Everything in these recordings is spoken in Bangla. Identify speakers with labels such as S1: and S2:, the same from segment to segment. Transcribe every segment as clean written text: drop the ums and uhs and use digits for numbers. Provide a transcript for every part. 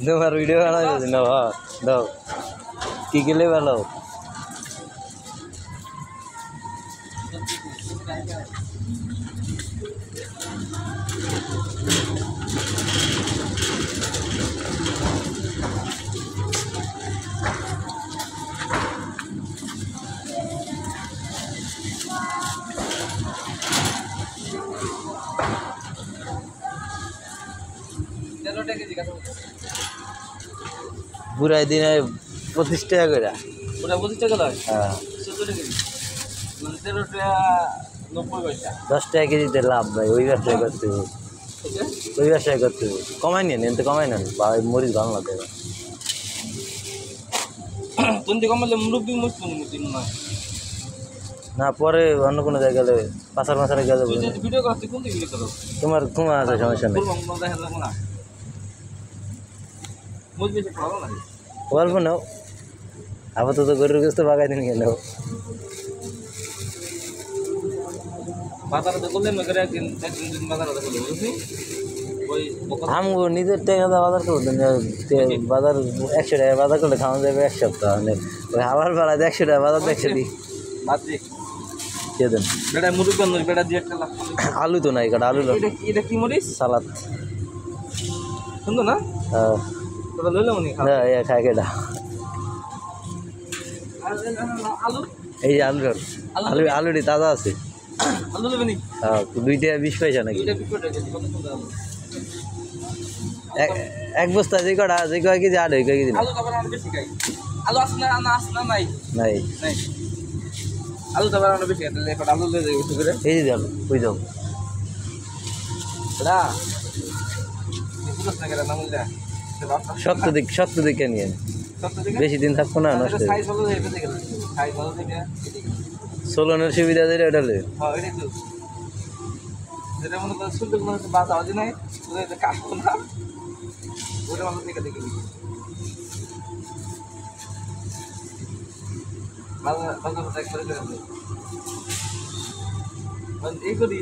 S1: তোমার ভিডিও বানাই না দাও কি গেলে ভালো বুড়াই দিনে 25 টাকা করে
S2: পুরা 25 টাকা লয়
S1: হ্যাঁ
S2: 17 টাকা মানে 13 টাকা 90 পয়সা
S1: 10 টাকা কেজিতে লাভ ভাই ওই ব্যবসায় করতে হবে ওই ব্যবসায় করতে হবে কমাই নিন এতে কমাই নেন মরিচ ভালো লাগে
S2: তুমি কমালে মুরব্বি মুসলিম মুসলিম নয়
S1: না পরে অন্য কোনো জায়গায় গেলে পাচার মাছারে গেলে
S2: ভিডিও করতে কোন ভিডিও করো
S1: তোমার আছে সমস্যা নেই
S2: ভালো লাগে
S1: অল্প নাও আপাতত গরুর গোস্ত বাগাই দিন গেল
S2: বাজারে তো করলে মেঘের একদিন বাজারে তো করলে বুঝলি ওই
S1: আমগো নিজের টাকা দিয়ে বাজার করতেন বাজার 100 টাকা বাজার করলে খাওয়া যাবে এক সপ্তাহ ওই হাওয়ার বেলা 100 টাকা বাজার 100 দিই
S2: বাদ দিয়ে
S1: কে দেন
S2: বেটা মুরগি বান্ধব বেটা দিয়ে একটা লাখ
S1: আলু তো নাই কাটা আলু
S2: এটা কি মরিস
S1: সালাদ
S2: সুন্দর না তোরা লইলে মনে
S1: হ্যাঁ খাই কেটা
S2: আলু
S1: এই যে আলু আলুটি তাজা আছে
S2: আলু নেবে নি
S1: হ্যাঁ 2 টাকা 20 পয়সা নাকি
S2: এটা বিক্রি করে কত সুন্দর আলু
S1: এক বস্তা যে কয় কেজি আড়াই কয় কেজি
S2: আলু তারপর আমরা বেশি খাই আলু আসনা নাই
S1: নাই
S2: নাই আলু তারপর আমরা বেশি খাই তাহলে এখন আলু দিয়ে দেবো করে
S1: এই যে আলু ওই যাও
S2: বেটা বুঝছ না কেন নাম বললে
S1: শক্ত দিকে নিয়ে বেশি দিন থাকবো না নষ্ট
S2: সাইজ ভালো দেখে দেখে সাইজ ভালো দেখে
S1: সোলনের সুবিধা দিলে ওটা লে
S2: হ্যাঁ এটাই তো যেটা মনে করে শুনতে কোনো বাধা হয় নাই ওটা কাটবো না ওটা ভালো দেখে দেখে ভালো ভালো ট্যাগ করে করে এই করি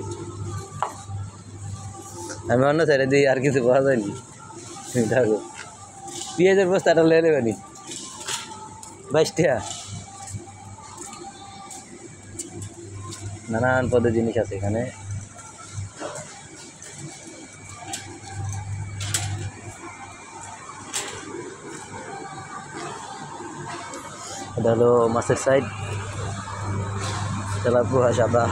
S1: আমি অন্য সাইডে দিই আর কিছু পাওয়া যায়নি তুমি থাকো পেঁয়াজের বস্তাটা লে নেবেনি 22 টাকা নানান পদের জিনিস আছে এখানে এটা হলো মাছের সাইড তেলাপুয়া সাদা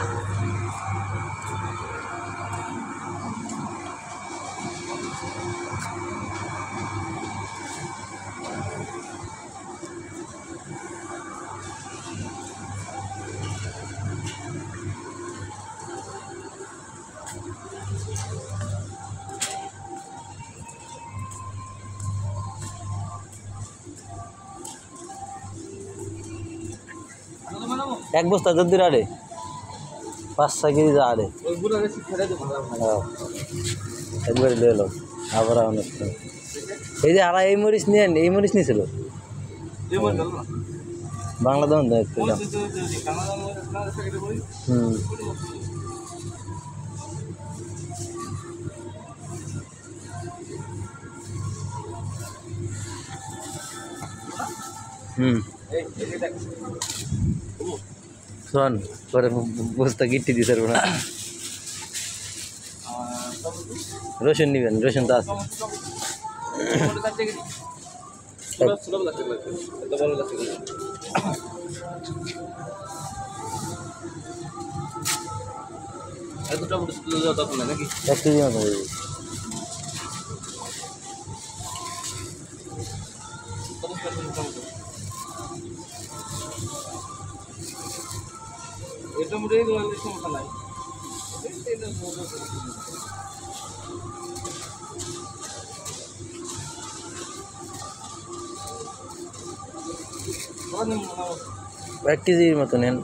S1: এক বস্তা যদি আড়ে 5-6 কেজি আড়ে একবারে লে এলো আবার অনেক এই যে আর এই মরিচ নিয়েন এই মরিচ নিয়েছিল বাংলা দাম দেয় একটু দাম শোন পরে বস্তা গিট্টি দিতে পারবো না রসুন নিবেন রসুন তো আছে
S2: নাকি
S1: 1 কেজি মতো
S2: এটা মোটে সমস্যা নাই
S1: এক কেজির মতো নেন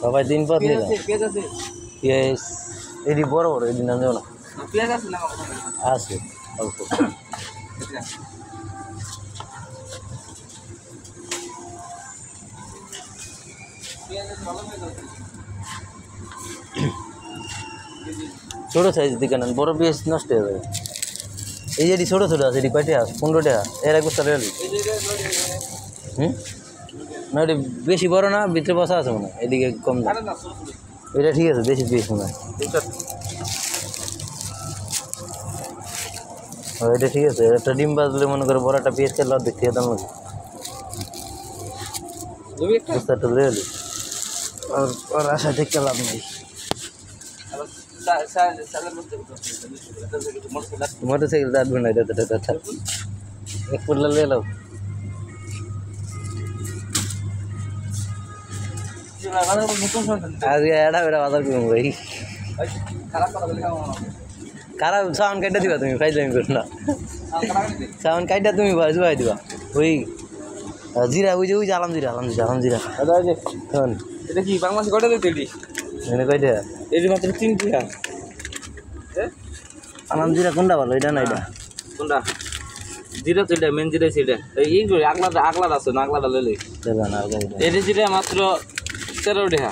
S1: সবাই দিন পর দিন পেঁয়াজ এটি বড় বড় এদিন আনবো না
S2: পেঁয়াজ আছে না
S1: আছে অল্প ছোটো সাইজ দিকে নেন, বড় পিস নষ্ট হয়ে যাবে। এই যে ছোটো ছোটো আছে, এটি কয় টাকা? 15 টাকা। এর এক বস্তা রেলি। না এটি বেশি বড় না, ভিতরে বসা আছে মনে হয়, এদিকে কম দাম। এটা ঠিক আছে, বেশি পিস মনে হয়। এটা ঠিক আছে। একটা ডিম বাজলে মনে করে বড় একটা পিস খেলে অর্ধেক থেকে দাম লাগে। বস্তাটা রেলি আর আশা দেখতে লাভ নেই। মোটরসাইকেল দাঁড়বে না, এটা এক পড়লে লে লাও। আজকে এটা বেটা বাজার করবো ভাই। খারাপ সাউন্ড কাইটা দিবা তুমি, ফাইজলামি করো না। সাউন্ড কাইটা তুমি ভাই দিবা। ওই জিরা, ওই যে আলাম জিরা।
S2: এটা কি বাংলাদেশে কয়টা দিতে এটি?
S1: এনে কয়টা?
S2: এটি মাত্র 3 টাকা।
S1: আলাম জিরা কোনটা ভালো? এটা না এটা
S2: কোনটা? জিরা তো এটা মেন জিরা সেটা। এই আগলাটা আছে না, আগলাটা লইলে
S1: না
S2: এটি জিরা মাত্র 13 টাকা।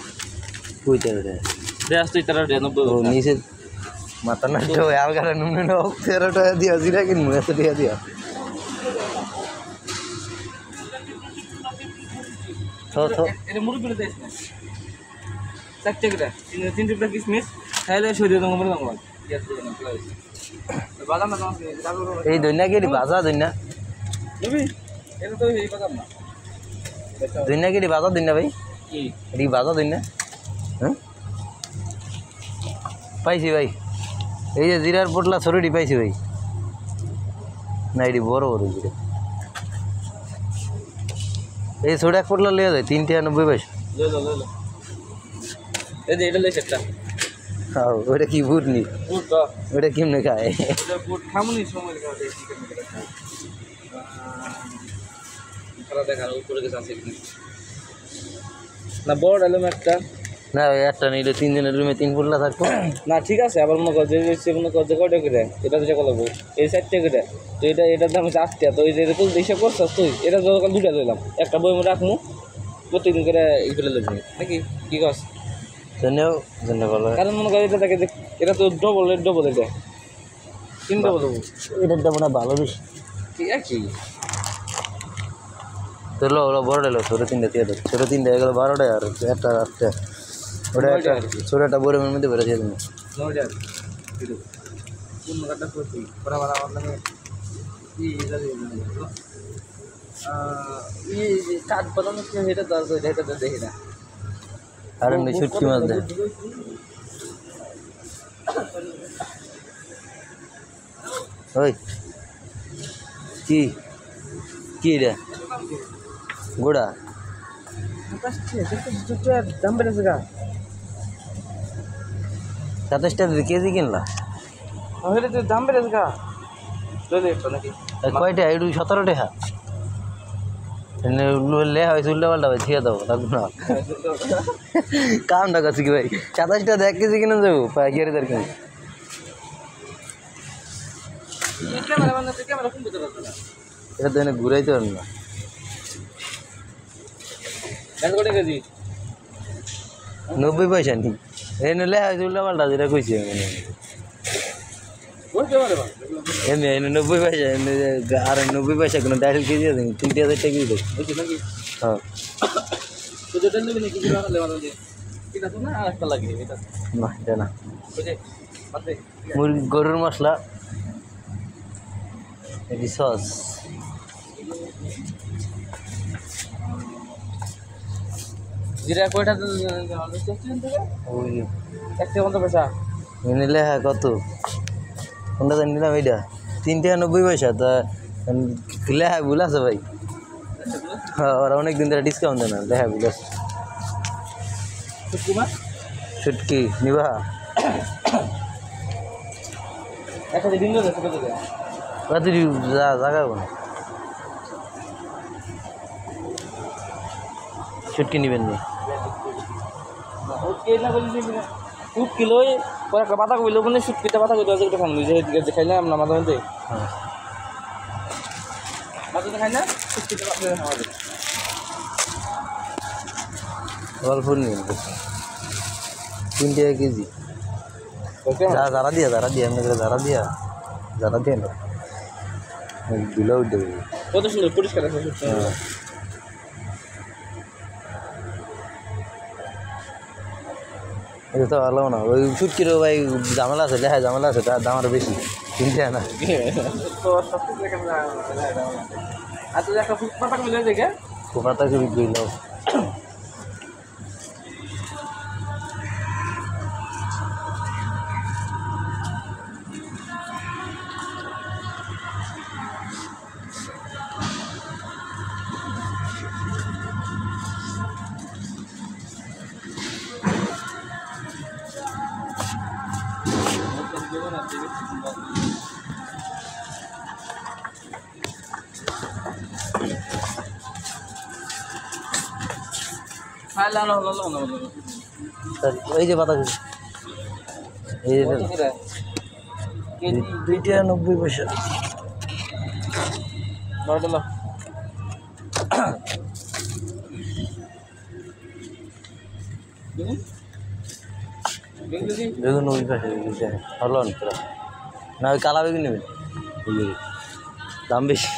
S1: কই তেরোটা?
S2: দেশ তুই 13 টাকা 90
S1: ও নিচে মাথা নষ্ট হয়ে আলগাটা নুন 13 টাকা দিয়া জিরা কিনবো, 100 টাকা দিয়া।
S2: এটা মুরগি করে দেশ না 4 টাকা। 3 টাকা কিসমিস খাইলে শরীরে দম করে দম। বাদাম না
S1: এই দইনা কি ভাজা দইনা?
S2: নবি এটা তো এই বাদাম না।
S1: দইনা কি ভাজা দইনা ভাই?
S2: কি
S1: এটি ভাজা দইনা? হ্যাঁ পাইছি ভাই। এই যে জিরার পোটলা ছোটটি পাইছি ভাই। না এটি বড় বড় জিরা। এই ছোট এক পোটলা লিয়ে যায় 3 টাকা 90 পয়সা।
S2: লো এই যে এটা লেছে একটা।
S1: হ্যাঁ ওইটা কি বুট নি?
S2: বুট তো
S1: ওইটা কেমনে খায়?
S2: এটা বুট খামুনি সময় খাওয়া দেয় চিকেন করে খায়। খেলা দেখা উপরে গেছে আছে কি না? বড় এলম একটা
S1: না ওই একটা নিলে 3 দিনের রুমে 3 পোটলা থাকবো
S2: না। ঠিক আছে, আবার মনে কর যে মনে কর যে কয়টা করে এটা তো চেক লাগবো, এই 4 টাকা করে। তো এটার দাম হচ্ছে 8 টাকা। তো এই যে তুই হিসাব করছিস তুই, এটা যখন 2টা দিলাম, একটা বই মধ্যে রাখবো, প্রত্যেকদিন করে এগুলো লাগবে নাকি কি কস?
S1: ধন্যবাদ।
S2: কারণ মনে কর এটা থাকে যে এটা তো ডবল এটা 3 ডবল দেবো।
S1: এটার দাম না ভালো বেশি।
S2: ঠিক আছে
S1: তো লো বড় লো, ছোটো 3টা দিয়ে দেবো। ছোটো 3টা এগুলো 12 টাকা আর একটা 8 টাকা। ওটা একটা ছোটো একটা বরের মধ্যে বেড়ে দিয়ে দেবো।
S2: কাঠ বাদাম এটা তো দেখি না।
S1: আর এমনি শুটকি মাছ দেয়। ওই কি এটা? গোড়া
S2: দাম বেড়েছে গা
S1: 27 টাকা কেজি কিনলা?
S2: দাম বেড়েছে গা নাকি
S1: কয়টা? একটু 17 টাকা লে হয়েছে, উল্টা পাল্টা ভাই ছিয়া দেবো লাগবো না। কামটা কাছে কি ভাই? 27 টাকা 1 কেজি কিনে যাবো পাইকারি দর কিনে। এটা তো এনে ঘুরাইতে পারবো না।
S2: কেজি
S1: 90 পয়সা নি এনে লে হয়েছে উল্টা পাল্টা, যেটা কইছি এমনি এনে 90 পয়সা। এনে আর 90 পয়সা কোনো ডাইল কেজি আছে 3000 টাকা কেজি দেবো। হ্যাঁ না এটা না। মুরগি গরুর মশলা, এটি সস।
S2: জিরা কয়টা?
S1: ওই
S2: 1 টাকা 50 পয়সা।
S1: নিলে হ্যাঁ কত? কোনটা জানি নিলাম এইটা 3 টাকা 90 পয়সা। তা লেহা ভুল আছে ভাই। হ্যাঁ ওরা অনেকদিন ধরে ডিসকাউন্ট দেয় না, লেহা ভুল আছে। শুটকি নিবা?
S2: একটা দিন ধরে
S1: কত জায়গা কোনো শুটকি নিবেন নি?
S2: খুব কিলো পরে একটা পাতা কইলো মানে শুটকিটা পাতা কইলো যে খান যে খাইলাম না মাঝে মধ্যে মাঝে খাই না শুটকিটা খাওয়া
S1: অল্প নিয়ে 3 টাকা কেজি যারা দিয়া এমনি করে যারা দিয়া না দিলেও দেবে
S2: কত সুন্দর পরিষ্কার আছে সত্যি।
S1: এটা তো ভালো না ওই ফুটকিরও ভাই ঝামেলা আছে লেখা ঝামেলা আছে তার দাম আরও বেশি 3 টাকা না
S2: তো সব কিছু এখানে আর তুই একটা ফুটপাতা মিলে দেখে
S1: কোপাতা করে গইল এই যে পাতা এই যে 2 টাকা 90 পয়সা বেগুন ওই পাশে ভালো না ওই কালা বেগুন নেবেন দাম বেশি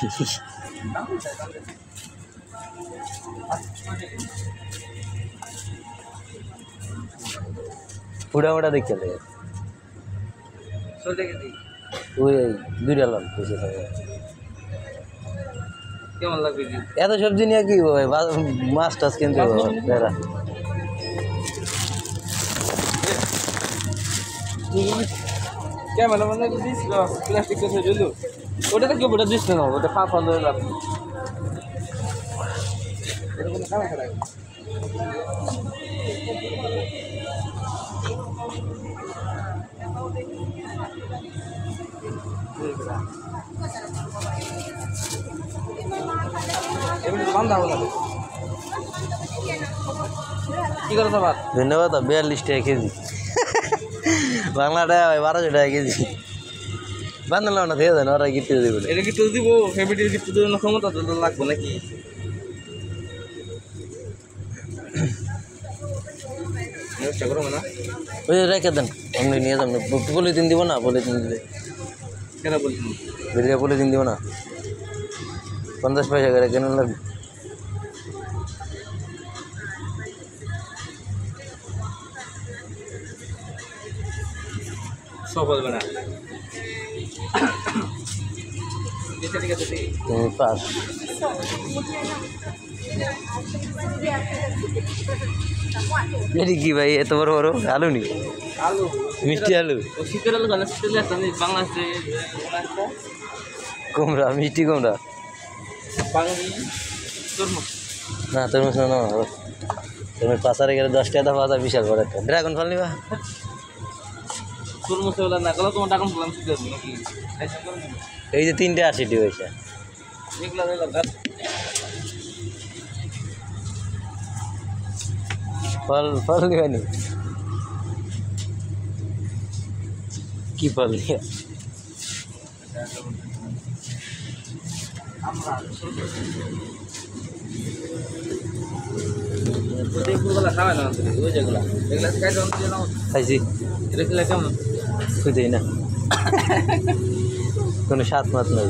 S1: ফুটা দেখতে লাগে ওই 2 টাকা বেশি থাকে
S2: কেমন লাগবে
S1: এত সবজি নিয়ে কি হয় মাছ টাছ কিনতে হবে
S2: ক্যামেরা মানে দিস প্লাস্টিক কেসে জলু ওটা তো কেউ ওটা দিস না ওটা ফাফা লয়ে যাবে এরকম কারা কারা এমনি বান্ধা হলো কি করে সবার
S1: ধন্যবাদ 42 টাকা কেজি বাংলাটা 1200 টাকা কেজি বান্ধলো না দিয়ে দেন ওরা গিফট দেবে
S2: এটা কি তো দিব ফ্যামিলি গিফট দেওয়ার ক্ষমতা তো লাগবে নাকি চেষ্টা করো না
S1: ওই রেখে দেন আমি নিয়ে যাবেন পলিথিন দিব না পলিথিন দিলে
S2: কেন বলছেন
S1: বেরিয়ে পলিথিন দিব না 50 পয়সা করে কেন লাগবে
S2: সব বলবে না ঠিক আছে
S1: তুমি পাস এটি কি ভাই এত বড় বড় আলু নি
S2: আলু
S1: মিষ্টি আলু
S2: শীতের আলু কেন শীতের আলু বাংলাদেশে
S1: কুমড়া মিষ্টি কুমড়া
S2: বাঙালি তরমুজ
S1: না তরমুজ না তুমি পাশারে গেলে 10 টাকা পাতা বিশাল বড় একটা ড্রাগন ফল নিবা
S2: তরমুজ ওলা না গেল তোমার টাকা বললাম শীতের নাকি
S1: এই যে 3 টাকা 80 পয়সা
S2: এগুলা এগুলা গাছ
S1: ফল নিবা নি কি ফল নিয়া
S2: এগুলা খাওয়া না ওই যেগুলা এগুলা খাইতে হবে না
S1: খাইছি
S2: এটা খেলে কেমন
S1: খুঁজেই না কোনো স্বাদ মাত নাই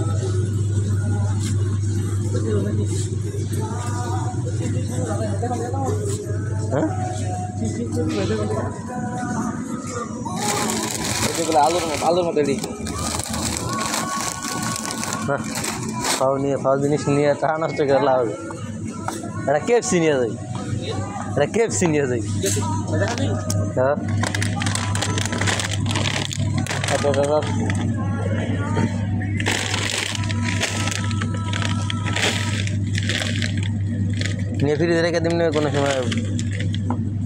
S1: হ্যাঁ
S2: এগুলো আলুর মতো দিই
S1: না ফাও জিনিস নিয়ে তা নষ্ট করে লাভ হবে এটা কেএফসি নিয়ে যাই হ্যাঁ নিয়ে ফিরে রেখে দিন কোনো সময়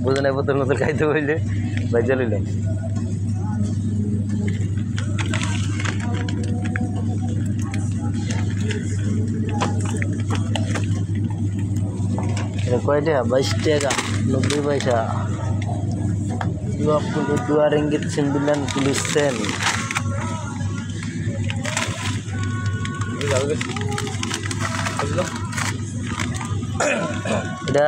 S1: বোঝে নাই বোতল মতো খাইতে বললে ভাই চলিলাম এটা কয় টাকা 22 টাকা 90 পয়সা 2 ringgit 90 sen এটা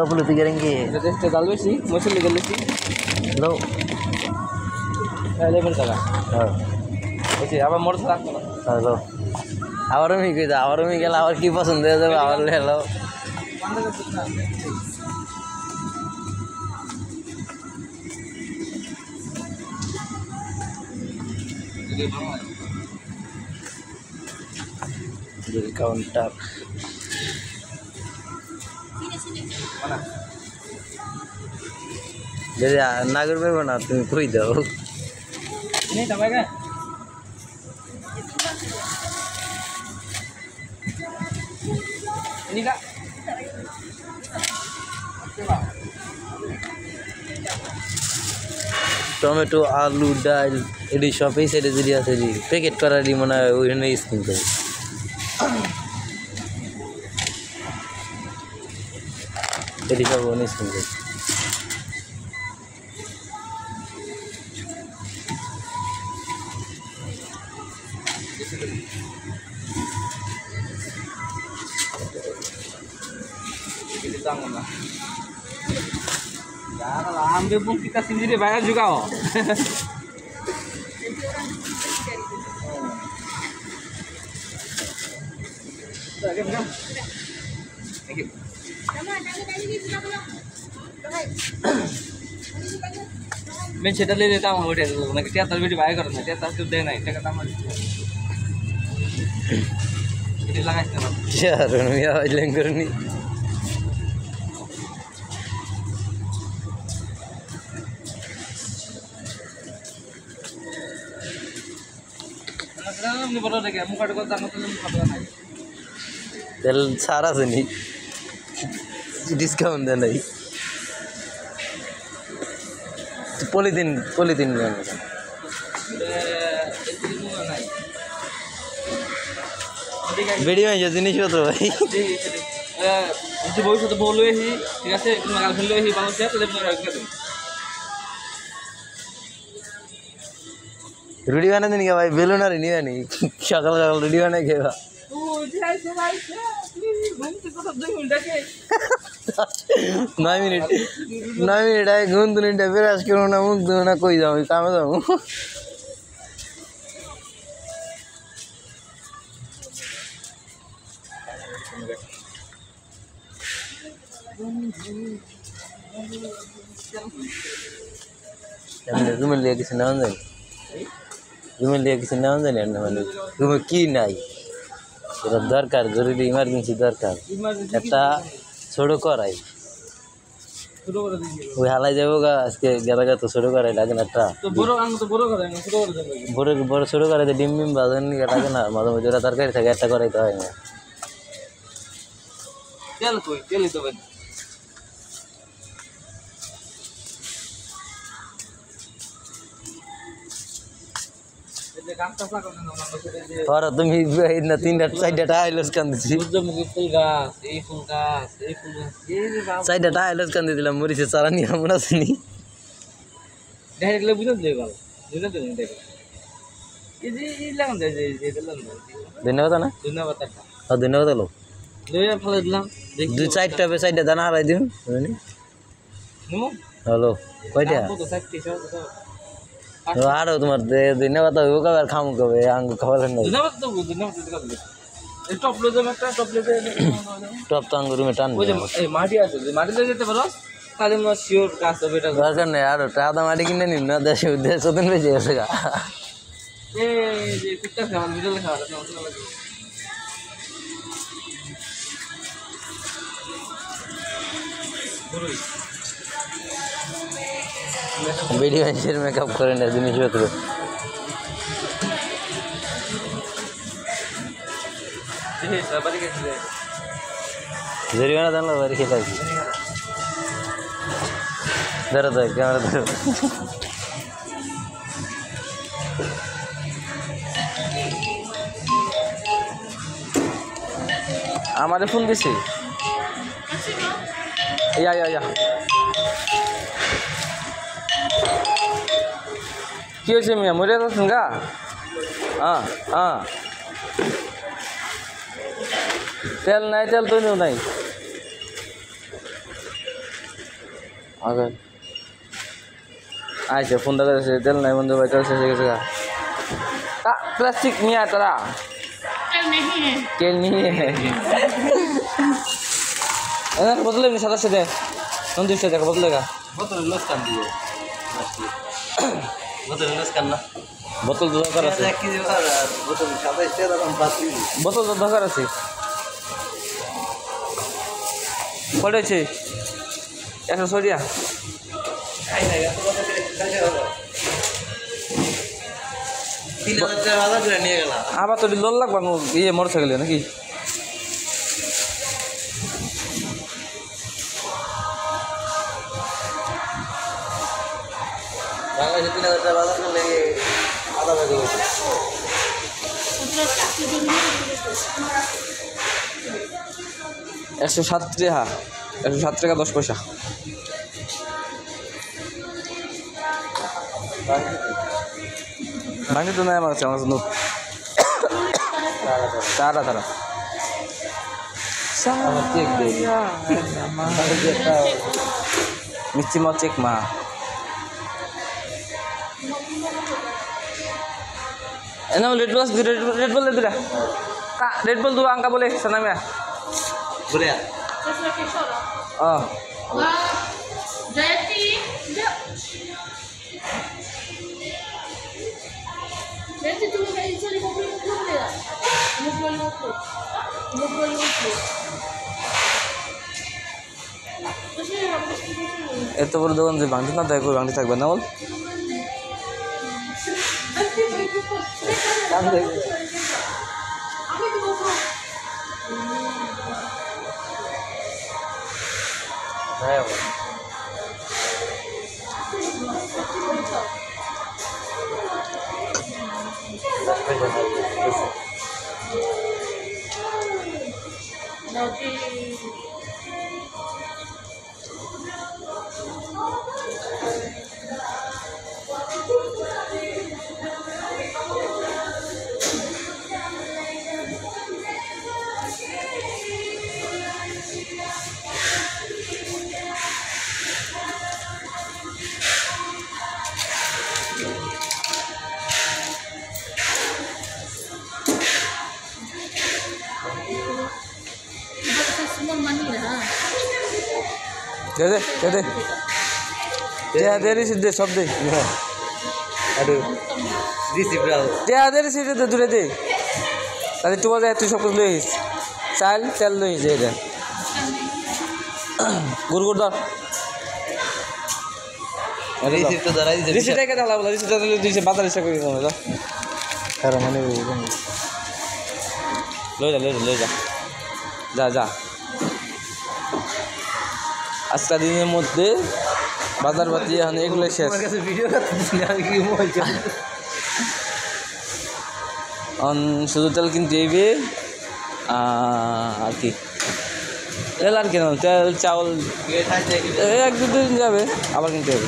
S1: 20 থেকে রেঙ্গি
S2: এটা দেখতে জাল বেশি মশলা লেগে বেশি
S1: লো
S2: তাহলে বল টাকা
S1: হ্যাঁ
S2: ওকে আবার মরছ রাখো না
S1: হ্যালো আবারও মি কইতা আবারও মি গেল আবার কি পছন্দ হয়ে যাবে আবার হ্যালো কাউন্টার যদি নাগর পাবো না তুমি কই দাও
S2: नहीं दबाएगा इनका
S1: টমেটো আলু ডাল এটি সব এই সাইডে যদি আছে জি প্যাকেট করারই মনে হয় ওইখানে স্কিম করে এটি সব ওখানে স্কিম করে
S2: ambil pun kita sendiri bayar juga oh. मैं छेटा ले लेता हूँ उठे तो ना क्या तलबेटी बाय करना क्या तलबेटी देना है क्या काम है ये लगा इसका
S1: यार मैं आज लेंगे नहीं तेल सारा से नहीं डिस्काउंट देना ही पॉलीथीन पॉलीथीन लेना वीडियो में जो जिनिस होता है भाई
S2: যদি ভবিষ্যতে বললো হি ঠিক আছে তুমি গার্লফ্রেন্ড লই হি বাংলাদেশে তাহলে তুমি রাখবে
S1: रेडी बना देने का भाई बेलून नहीं बनी शकल शकल रेडी बना के
S2: तू जाए से भाई घूम के तो 2 मिनट के
S1: 9 मिनट आए घूम तो नहीं फिर आज क्यों ना मुख दो ना कोई जाऊँ काम जाऊँ तुम्हें लिया किसी नाम नहीं तुम्हें लिया किसी नाम नहीं अन्ना मैंने तुम्हें की नहीं तेरा दरकार जरूरी इमरजेंसी दरकार একটা ছোট করাই ওই হালাই যাবোগা আজকে গেলাগা তো ছোট করাই লাগে না একটা
S2: তো বড় আঙ্গ তো বড় করাই না ছোট করে দেব
S1: বড় বড় ছোট করাইতে ডিম ডিম বাজার নিয়ে লাগে না মাঝে মাঝে ওরা তরকারি থাকে একটা করাইতে হয় না
S2: তেল কই তেল তো ভাই
S1: और তুমি না তিনটা চারটা টাইলস কান দিছি
S2: সূর্যমুখী ফুল গাছ এই ফুল গাছ এই ফুল গাছ এই যে গাছ
S1: চারটা টাইলস কান দিলাম মরিছে চারা নিয়ে আমরা শুনি
S2: ডাইরেক্টলি বুঝতে দেব বুঝতে দেব দেখো এই যে এই লাগান যায় যে দিলাম
S1: ধন্যবাদ না
S2: ধন্যবাদ
S1: আর ধন্যবাদ লো
S2: লইয়া ফেলে দিলাম
S1: দুই চারটা বে চারটা দানা হারাই দিম বুঝনি
S2: নিমু
S1: হ্যালো কয়টা
S2: কত 60
S1: আর তোমার ধন্যবাদ হইব কবে আর খামু কবে আঙ্গু খাবার না
S2: ধন্যবাদ তো এই টপ লো জমা একটা টপ লো
S1: টপ তো আঙ্গুর মে টান
S2: ওই যে এই মাটি আছে যে মাটিতে যেতে পারো তাহলে না শিওর কাজ হবে এটা
S1: দরকার নেই আর টাদা মাটি কিনে নিন না দেশে উদ্দেশ্য দিন বেজে গেছে গা
S2: এই যে কুত্তা খাওয়া মিডল খাওয়া মশলা লাগে
S1: वीडियो में मेकअप करें जिनिस पत्र जरिमाना दान बारी खेला धरो तो कैमरा धरो
S2: हमारे फोन दिसे या কি হয়েছে মিয়া মরে যাচ্ছেন গা তেল নাই তেল তো নাই ওকে আচ্ছা ফোনটা করেছে তেল নাই বন্ধু ভাই তেল শেষ হয়ে গেছে प्लास्टिक में आता रहा तेल नहीं है बदलेंगे सादा से दे नंदी से देखो बदलेगा
S1: बोतल लॉस कर दिए बोतल लॉस करना
S2: बोतल तो दरकार আছে
S1: बोतल सादा से दाम पाती
S2: बोतल तो दरकार আছে পড়েছে 100 টাকা
S1: आई ना तो बोतल कैसे होगा 3000 টাকা আলাদা করে নিয়ে গেল
S2: আবার তো লোন লাগবে ইয়ে মোটরসাইকেলে নাকি
S1: বাংলাদেশে 3000 টাকা বাজার করলে আধা টাকা দেবে
S2: 107 টাকা 107 টাকা 10 পয়সা ভাঙি তো নাই আমার কাছে আমার নোট তারা তারা
S1: আমার চেক দে
S2: মিষ্টি মা চেক মা এনা রেড বল দে দিরা রেড বল দু আঙ্কা বলে সনামিয়া
S1: বলে
S3: जयती जयती तुम कहीं चली मोबाइल में क्यों ले मोबाइल
S2: এত বড় দোকান যে ভাঙতে না তাই করে ভাঙতে থাকবে না বল
S1: হ্যাঁ
S2: দে দে দে দে দে দে রে দে সব দে
S1: আরে রিসিভ দাও
S2: দে রে সিটে দে দূরে দে তাহলে তুই বাজে তুই সব কিছু লইস চাল তেল লইস দে দে গুড় ধর
S1: রিসিভ তো ধরাই দিছে
S2: রিসিটে কে দাও রিসিটে দিছে 42 করে দিলাম যা
S1: তার মানে
S2: লই যা যা যা আজকে দিনের মধ্যে বাজার বাতি এখন এগুলো শেষ
S1: আমার কাছে ভিডিও করতেছি আমি কি মোবাইল
S2: শুধু তেল কিনতে হইবে আর কি তেল আর কেন তেল চাউল
S1: চালাচ্ছি
S2: 1-2 দিন যাবে আবার কিনতে হবে